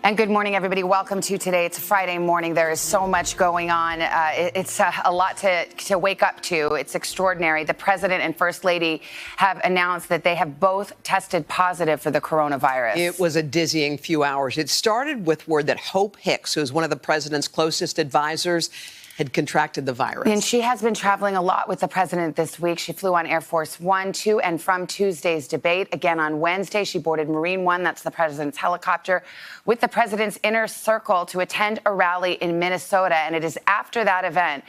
And good morning, everybody. Welcome to today. It's a Friday morning. There is so much going on. It's a lot to wake up to. It's extraordinary. The president and first lady have announced that they have both tested positive for the coronavirus. It was a dizzying few hours. It started with word that Hope Hicks, who is one of the president's closest advisors, had contracted the virus. And she has been traveling a lot with the president this week. She flew on Air Force One to and from Tuesday's debate. Again, on Wednesday, she boarded Marine One, that's the president's helicopter, with the president's inner circle to attend a rally in Minnesota. And it is after that event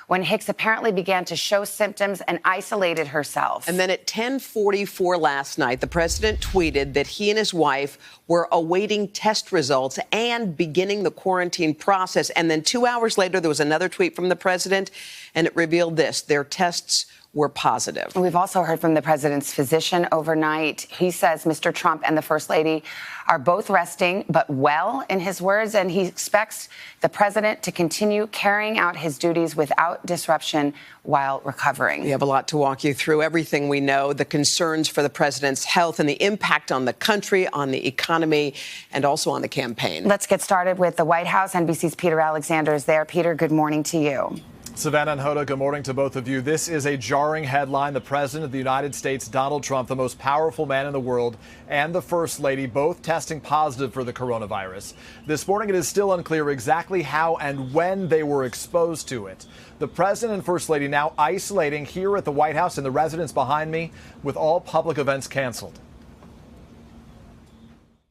when Hicks apparently began to show symptoms and isolated herself. And then at 10:44 last night, the president tweeted that he and his wife were awaiting test results and beginning the quarantine process. And then 2 hours later, there was another tweet from the president, and it revealed this: their tests were positive. We've also heard from the president's physician overnight. He says Mr. Trump and the first lady are both resting, but well, in his words, and he expects the president to continue carrying out his duties without disruption while recovering. We have a lot to walk you through, everything we know, the concerns for the president's health and the impact on the country, on the economy, and also on the campaign. Let's get started with the White House. NBC's Peter Alexander is there. Peter, good morning to you. Savannah and Hoda, good morning to both of you. This is a jarring headline. The President of the United States, Donald Trump, the most powerful man in the world, and the First Lady, both testing positive for the coronavirus. This morning, it is still unclear exactly how and when they were exposed to it. The President and First Lady now isolating here at the White House and the residence behind me, with all public events canceled.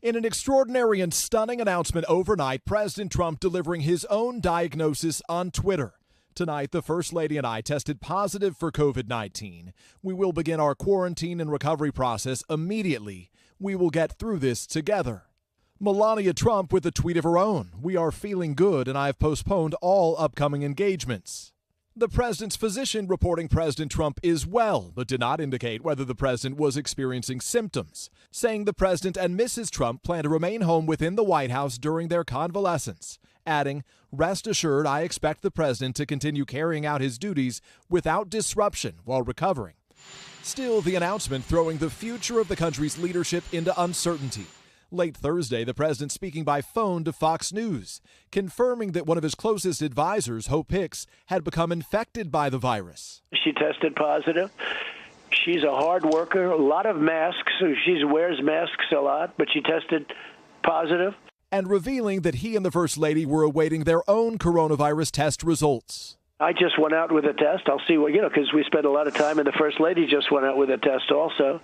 In an extraordinary and stunning announcement overnight, President Trump delivering his own diagnosis on Twitter. Tonight, the First Lady and I tested positive for COVID-19. We will begin our quarantine and recovery process immediately. We will get through this together. Melania Trump with a tweet of her own: "We are feeling good and I have postponed all upcoming engagements." The president's physician reporting President Trump is well, but did not indicate whether the president was experiencing symptoms, saying the president and Mrs. Trump plan to remain home within the White House during their convalescence, adding, "Rest assured, I expect the president to continue carrying out his duties without disruption while recovering." Still, the announcement throwing the future of the country's leadership into uncertainty. Late Thursday, the president speaking by phone to Fox News, confirming that one of his closest advisors, Hope Hicks, had become infected by the virus. She tested positive. She's a hard worker, a lot of masks. She wears masks a lot, but she tested positive. And revealing that he and the First Lady were awaiting their own coronavirus test results. I just went out with a test. I'll see what, because we spent a lot of time, and the First Lady just went out with a test also.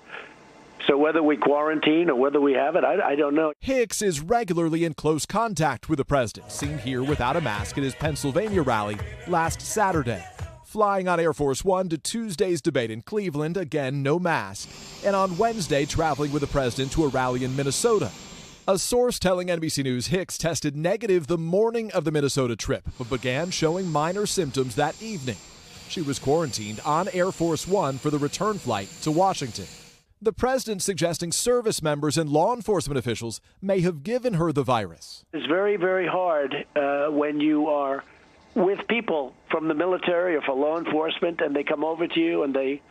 So whether we quarantine or whether we have it, I don't know. Hicks is regularly in close contact with the president, seen here without a mask at his Pennsylvania rally last Saturday. Flying on Air Force One to Tuesday's debate in Cleveland, again no mask. And on Wednesday, traveling with the president to a rally in Minnesota. A source telling NBC News Hicks tested negative the morning of the Minnesota trip, but began showing minor symptoms that evening. She was quarantined on Air Force One for the return flight to Washington. The president suggesting service members and law enforcement officials may have given her the virus. It's very, very hard when you are with people from the military or for law enforcement, and they come over to you and they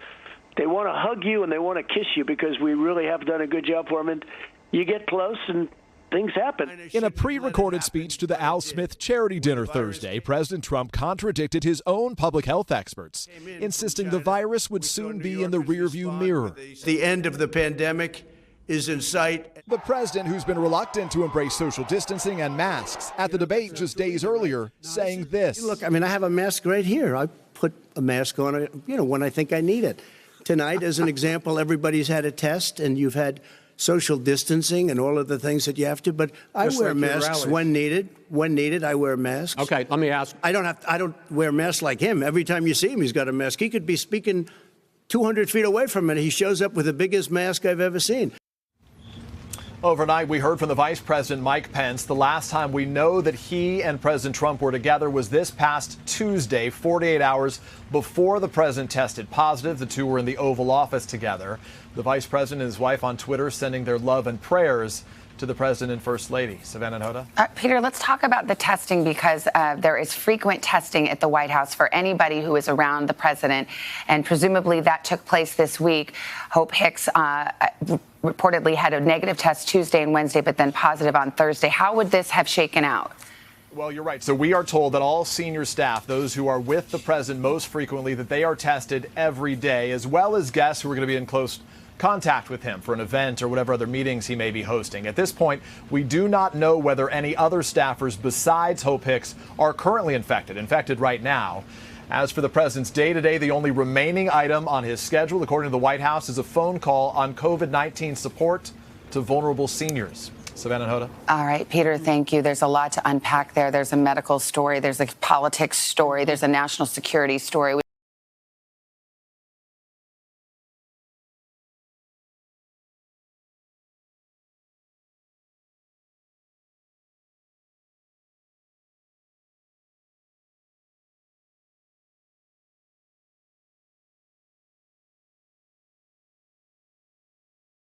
want to hug you and they want to kiss you because we really have done a good job for them. And you get close and things happen. In a pre-recorded speech to the Al Smith charity dinner Thursday, President Trump contradicted his own public health experts, insisting the virus would soon be in the rearview mirror. The end of the pandemic is in sight. The president, who's been reluctant to embrace social distancing and masks, at the debate just days earlier, saying this. Look, I have a mask right here. I put a mask on, when I think I need it. Tonight, as an example, everybody's had a test, and you've had social distancing and all of the things that you have to, but I wear masks when needed. When needed, I wear masks. Okay, let me ask. I don't wear masks like him. Every time you see him, he's got a mask. He could be speaking 200 feet away from it. He shows up with the biggest mask I've ever seen. Overnight, we heard from the Vice President, Mike Pence. The last time we know that he and President Trump were together was this past Tuesday, 48 hours before the president tested positive. The two were in the Oval Office together. The Vice President and his wife on Twitter sending their love and prayers to the president and first lady. Savannah and Hoda? Peter, let's talk about the testing because there is frequent testing at the White House for anybody who is around the president, and presumably that took place this week. Hope Hicks reportedly had a negative test Tuesday and Wednesday, but then positive on Thursday. How would this have shaken out? Well, you're right. So we are told that all senior staff, those who are with the president most frequently, that they are tested every day, as well as guests who are going to be in close contact with him for an event or whatever other meetings he may be hosting. At this point, we do not know whether any other staffers besides Hope Hicks are currently infected right now. As for the president's day-to-day, the only remaining item on his schedule, according to the White House, is a phone call on COVID-19 support to vulnerable seniors. Savannah and Hoda. All right, Peter, thank you. There's a lot to unpack there. There's a medical story. There's a politics story. There's a national security story.